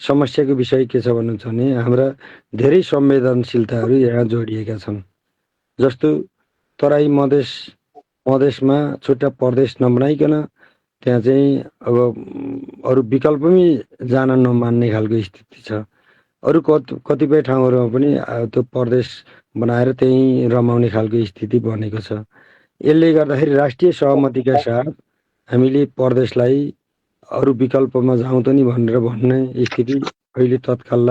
समस्याको विषय के छ भन्नुहुन्छ भने हाम्रा धेरै संवेदनशीलताहरू यहाँ जोडिएका छन्। जस्तो तराई मधेसमा छुट्टा प्रदेश नबनाइकन त्यहाँ चाहिँ अब अरू विकल्पमै जान नमान्ने खालको स्थिति छ। अरू कतिपय ठाउँहरूमा पनि त्यो प्रदेश बनाएर त्यहीँ रमाउने खालको स्थिति बनेको छ। यसले गर्दाखेरि राष्ट्रिय सहमतिका साथ हामीले प्रदेशलाई अरू विकल्पमा जाउँ त नि भनेर भन्ने स्थिति अहिले तत्काल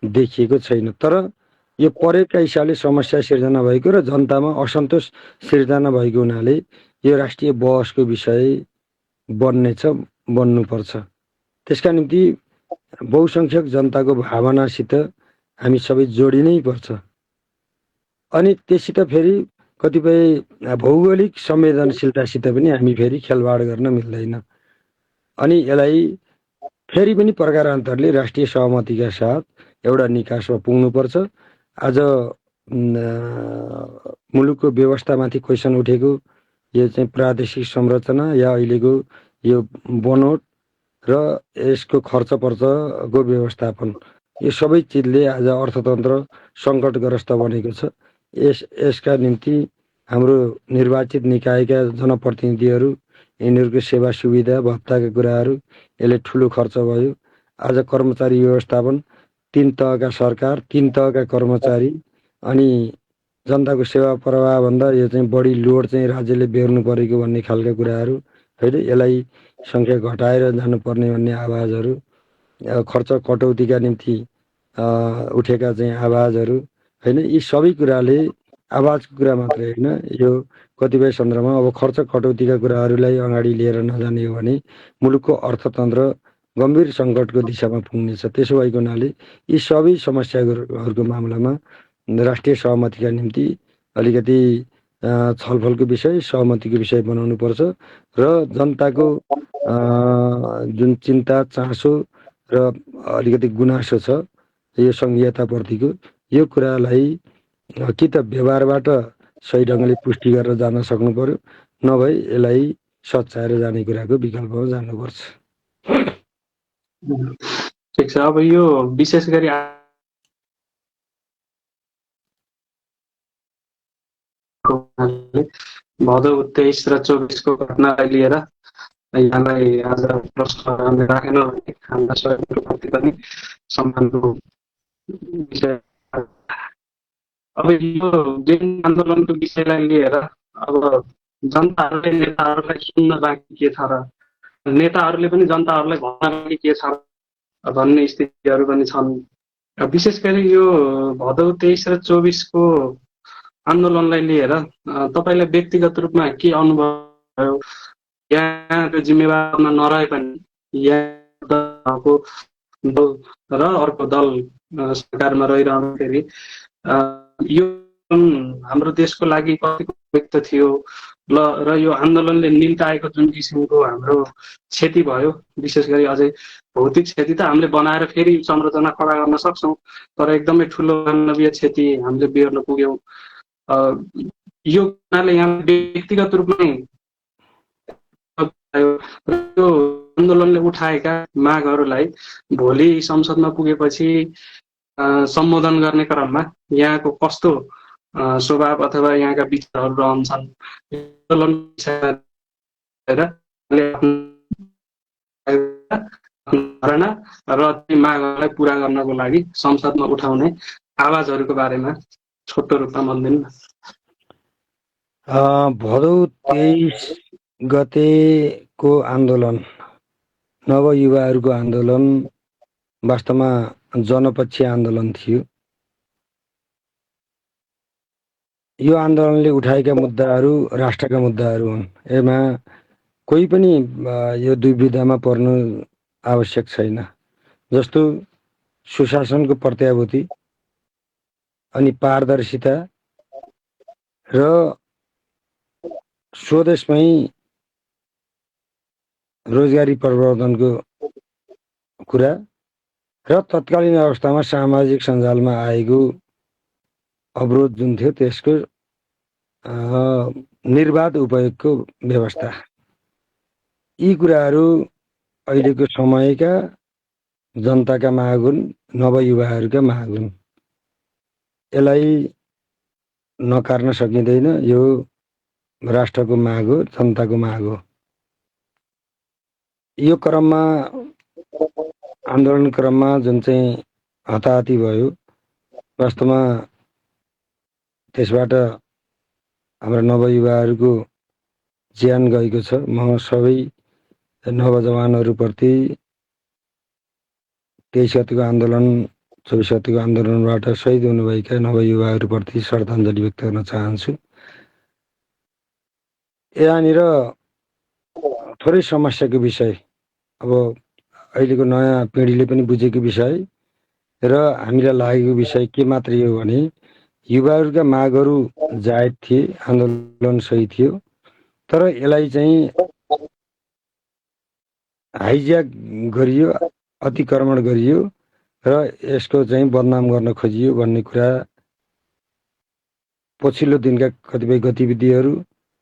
देखिएको छैन। तर यो प्रयोगका हिसाबले समस्या सिर्जना भएको र जनतामा असन्तोष सिर्जना भएको हुनाले यो राष्ट्रिय बहसको विषय बन्नुपर्छ। त्यसका निम्ति बहुसङ्ख्यक जनताको भावनासित हामी सबै जोडिनै पर्छ। अनि त्यससित फेरि कतिपय भौगोलिक संवेदनशीलतासित पनि हामी फेरि खेलवाड गर्न मिल्दैन। अनि यसलाई फेरि पनि प्रकारान्तरले राष्ट्रिय सहमतिका साथ एउटा निकासमा पुग्नुपर्छ। आज मुलुकको व्यवस्थामाथि क्वेसन उठेको यो चाहिँ प्रादेशिक संरचना या अहिलेको यो बनोट र यसको खर्च पर्चको व्यवस्थापन, यो सबै चिजले आज अर्थतन्त्र सङ्कटग्रस्त बनेको छ। यसका निम्ति हाम्रो निर्वाचित निकायका जनप्रतिनिधिहरू, यिनीहरूको सेवा सुविधा भत्ताका कुराहरू, यसले ठुलो खर्च भयो। आज कर्मचारी व्यवस्थापन, 3 तहका सरकार, 3 तहका कर्मचारी, अनि जनताको सेवा प्रवाहभन्दा यो चाहिँ बढी लोड चाहिँ राज्यले बेर्नु परेको भन्ने खालका कुराहरू होइन। यसलाई सङ्ख्या घटाएर जानुपर्ने भन्ने आवाजहरू, खर्च कटौतीका निम्ति उठेका चाहिँ आवाजहरू होइन। यी सबै कुराले आवाजको कुरा मात्रै होइन, यो कतिपय सन्दर्भमा अब खर्च कटौतीका कुराहरूलाई अगाडि लिएर नजाने हो भने मुलुकको अर्थतन्त्र गम्भीर सङ्कटको दिशामा पुग्नेछ। त्यसो भएको हुनाले यी सबै समस्याहरूको मामलामा राष्ट्रिय सहमतिका निम्ति अलिकति छलफलको विषय, सहमतिको विषय बनाउनुपर्छ र जनताको जुन चिन्ता, चासो र अलिकति गुनासो छ यो सङ्घीयताप्रतिको, यो कुरालाई कि त व्यवहारबाट सही ढङ्गले पुष्टि गरेर जान सक्नु पर्यो, नभए यसलाई सच्याएर जाने कुराको विकल्पमा जानुपर्छ। ठिक छ। अब यो विशेष गरी भदौ 23 र 24 को घटनालाई लिएर यहाँलाई आज प्रश्न राखेन भने हाम्रा सहयोगीहरूप्रति पनि सम्मानको विषय। अब यो जुन आन्दोलनको विषयलाई लिएर अब जनताहरूले नेताहरूलाई सुन्न बाँकी के छ र नेताहरूले पनि जनताहरूलाई भन्न बाँकी के छ भन्ने स्थितिहरू पनि छन्। विशेष गरी यो भदौ 23 र 24 को आन्दोलनलाई लिएर तपाईँलाई व्यक्तिगत रूपमा के अनुभव भयो? यहाँको जिम्मेवारमा नरहे पनि यहाँको दल र अर्को दल सरकारमा रहिरहँदाखेरि यो हाम्रो देशको लागि कतिको उपयुक्त थियो र यो आन्दोलनले निम्ताएको जुन किसिमको हाम्रो क्षति भयो, विशेष गरी अझै भौतिक क्षति त हामीले बनाएर फेरि संरचना खडा गर्न सक्छौँ, तर एकदमै ठुलो मानवीय क्षति हामीले बेहोर्न पुग्यौँ। यो कुराले यहाँ व्यक्तिगत रूपमा यो आन्दोलनले उठाएका मागहरूलाई भोलि संसदमा पुगेपछि सम्बोधन गर्ने क्रममा यहाँको कस्तो स्वभाव अथवा यहाँका विचारहरू रहन्छन् धारणा र ती मागहरूलाई पुरा गर्नको लागि संसदमा उठाउने आवाजहरूको बारेमा छोटो रूपमा भनिदिनु न। भदौ 23 गतेको आन्दोलन नवयुवाहरूको आन्दोलन वास्तवमा जनपक्षीय आन्दोलन थियो। यो आन्दोलनले उठाएका मुद्दाहरू राष्ट्रका मुद्दाहरू हुन्। यसमा कोही पनि यो दुविधामा पर्नु आवश्यक छैन। जस्तो सुशासनको प्रत्याभूति अनि पारदर्शिता र स्वदेशमै रोजगारी प्रवर्धनको कुरा र तत्कालीन अवस्थामा सामाजिक सञ्जालमा आएको अवरोध जुन थियो त्यसको निर्बाध उपयोगको व्यवस्था, यी कुराहरू अहिलेको समयका जनताका माग हुन्, नवयुवाहरूका माग हुन्। यसलाई नकार्न सकिँदैन। यो राष्ट्रको माग हो, जनताको माग हो। यो क्रममा आन्दोलन क्रममा जुन चाहिँ हताहती भयो, वास्तवमा त्यसबाट हाम्रा नवयुवाहरूको ज्यान गएको छ। म सबै नवजवानहरूप्रति 23 गतिको आन्दोलन 24 गतिको आन्दोलनबाट शहीद हुनुभएका नवयुवाहरूप्रति श्रद्धाञ्जली व्यक्त गर्न चाहन्छु। यहाँनिर थोरै समस्याको विषय, अब अहिलेको नयाँ पिँढीले पनि बुझेको विषय र हामीलाई लागेको विषय के मात्रै हो भने युवाहरूका मागहरू जायज थिए, आन्दोलन सही थियो, तर यसलाई चाहिँ हाइज्याक गरियो, अतिक्रमण गरियो र यसको चाहिँ बदनाम गर्न खोजियो भन्ने कुरा पछिल्लो दिनका कतिपय गतिविधिहरू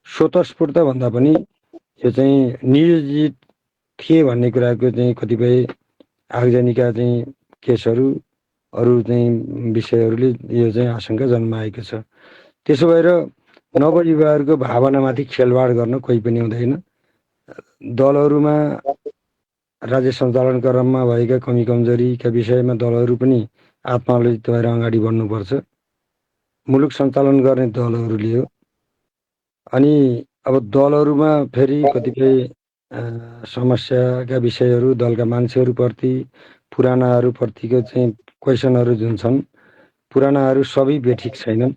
स्वतस्फूर्त भन्दा पनि यो चाहिँ नियोजित थिए भन्ने कुराको चाहिँ कतिपय आगजनीका चाहिँ केसहरू, अरू चाहिँ विषयहरूले यो चाहिँ आशंका जन्माएको छ। त्यसो भएर नवयुवाहरूको भावनामाथि खेलवाड गर्न कोही पनि हुँदैन। दलहरूमा राज्य सञ्चालन क्रममा भएका कमी कमजोरीका विषयमा दलहरू पनि आत्मावलोकित भएर अगाडि बढ्नुपर्छ। मुलुक सञ्चालन गर्ने दलहरूले हो। अनि अब दलहरूमा फेरि कतिपय समस्याका विषयहरू दलका मान्छेहरूप्रति, पुरानाहरूप्रतिको चाहिँ क्वेसनहरू जुन छन्, पुरानाहरू सबै बेठिक छैनन्।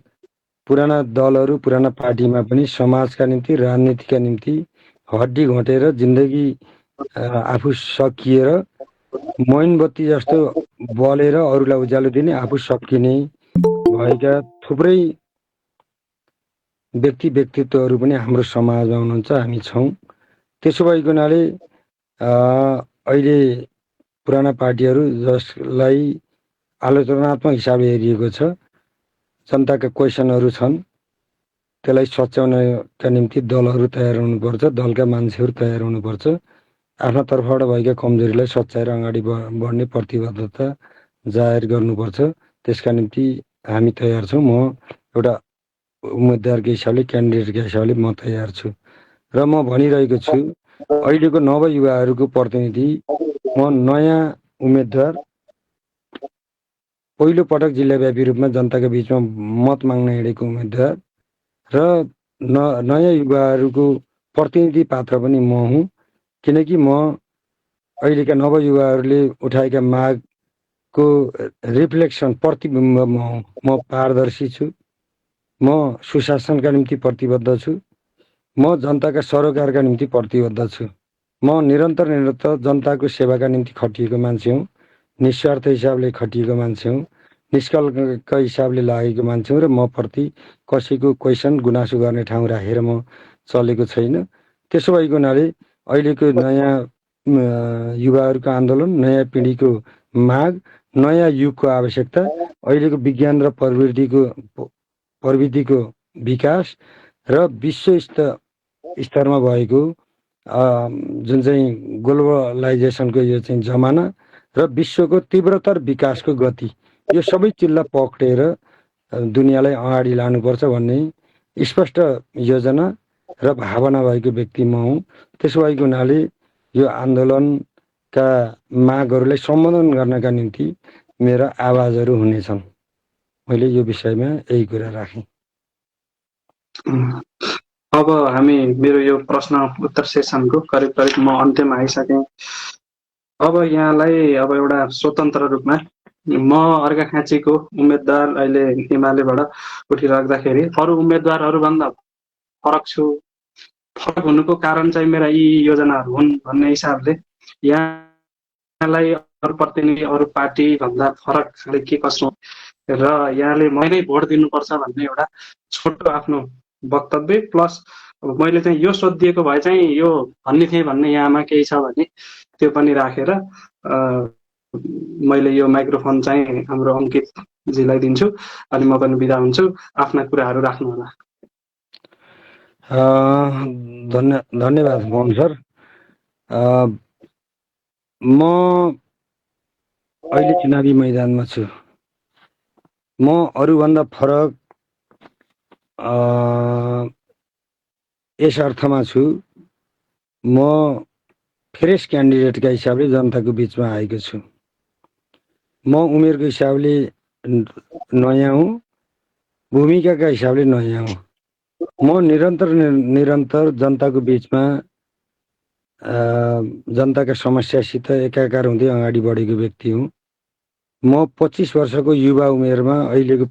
पुराना दलहरू, पुराना पार्टीमा पनि समाजका निम्ति, राजनीतिका निम्ति हड्डी घोटेर जिन्दगी आफू सकिएर मोइनबत्ती जस्तो बलेर अरूलाई उज्यालो दिने, आफू सकिने भएका थुप्रै व्यक्तित्वहरू पनि हाम्रो समाजमा हुनुहुन्छ, हामी छौँ। त्यसो भएको हुनाले अहिले पुराना पार्टीहरू जसलाई आलोचनात्मक हिसाबले हेरिएको छ, जनताका क्वेसनहरू छन्, त्यसलाई सच्याउनका निम्ति दलहरू तयार हुनुपर्छ, दलका मान्छेहरू तयार हुनुपर्छ। आफ्ना तर्फबाट भएका कमजोरीलाई सच्याएर अगाडि बढ्ने प्रतिबद्धता जाहेर गर्नुपर्छ। त्यसका निम्ति हामी तयार छौँ। म एउटा उम्मेदवारको हिसाबले, क्यान्डिडेटको हिसाबले म तयार छु र म भनिरहेको छु, अहिलेको नवयुवाहरूको प्रतिनिधि, म नयाँ उम्मेदवार, पहिलो पटक जिल्लाव्यापी रूपमा जनताका बीचमा मत माग्न हिँडेको उम्मेदवार र नयाँ युवाहरूको प्रतिनिधि पात्र पनि म हुँ। किनकि म अहिलेका नवयुवाहरूले उठाएका मागको रिफ्लेक्सन, प्रतिबिम्ब म हुँ। म पारदर्शी छु, म सुशासनका निम्ति प्रतिबद्ध छु, म जनताका सरोकारका निम्ति प्रतिबद्ध छु। म निरन्तर जनताको सेवाका निम्ति खटिएको मान्छे हुँ, निस्वार्थ हिसाबले खटिएको मान्छे हुँ, निष्कलङ्क हिसाबले लागेको मान्छे हुँ र म प्रति कसैको क्वेसन गुनासो गर्ने ठाउँ राखेर म चलेको छैन। त्यसो भएको हुनाले अहिलेको नयाँ युवाहरूको आन्दोलन, नयाँ पिँढीको माग, नयाँ युगको आवश्यकता, अहिलेको विज्ञान र प्रविधिको विकास र विश्व स्तरमा भएको जुन चाहिँ ग्लोबलाइजेसनको यो चाहिँ जमाना र विश्वको तीव्रतर विकासको गति, यो सबै चिल्ला पक्रेर दुनियाँलाई अगाडि लानुपर्छ भन्ने स्पष्ट योजना र भावना भएको व्यक्ति म हुँ। त्यसो भएको हुनाले यो आन्दोलनका मागहरूलाई सम्बोधन गर्नका निम्ति मेरा आवाजहरू हुनेछन्। मैले यो विषयमा यही कुरा राखेँ। अब हामी मेरो यो प्रश्न उत्तर सेसनको करिब करिब म अन्त्यमा आइसकेँ। अब यहाँलाई अब एउटा स्वतन्त्र रूपमा म अर्घाखाँचीको उम्मेदवार अहिले एमालेबाट उठिराख्दाखेरि अरू उम्मेदवारहरूभन्दा फरक छु, फरक हुनुको कारण चाहिँ मेरा यी योजनाहरू हुन् भन्ने हिसाबले यहाँलाई अरू प्रतिनिधि अरू पार्टी भन्दा फरक खाले के कसो र यहाँले मैले भोट दिनुपर्छ भन्ने एउटा छोटो आफ्नो वक्तव्य प्लस मैले चाहिँ यो सोधिएको भए चाहिँ यो भन्ने थिएँ भन्ने यहाँमा केही छ भने त्यो पनि राखेर मैले यो माइक्रोफोन चाहिँ हाम्रो अङ्कितजीलाई दिन्छु अनि म पनि बिदा हुन्छु। आफ्ना कुराहरू राख्नु होला। धन्यवाद मोहन सर। म अहिले चुनावी मैदानमा छु। म अरूभन्दा फरक यस अर्थमा छु, म फ्रेस क्यान्डिडेटका हिसाबले जनताको बिचमा आएको छु। म उमेरको हिसाबले नयाँ हुँ, भूमिकाका हिसाबले नयाँ हुँ। म निरन्तर जनताको बिचमा जनताका समस्यासित एकाकार हुँदै अगाडि बढेको व्यक्ति हुँ। म 25 वर्षको युवा उमेरमा अहिलेको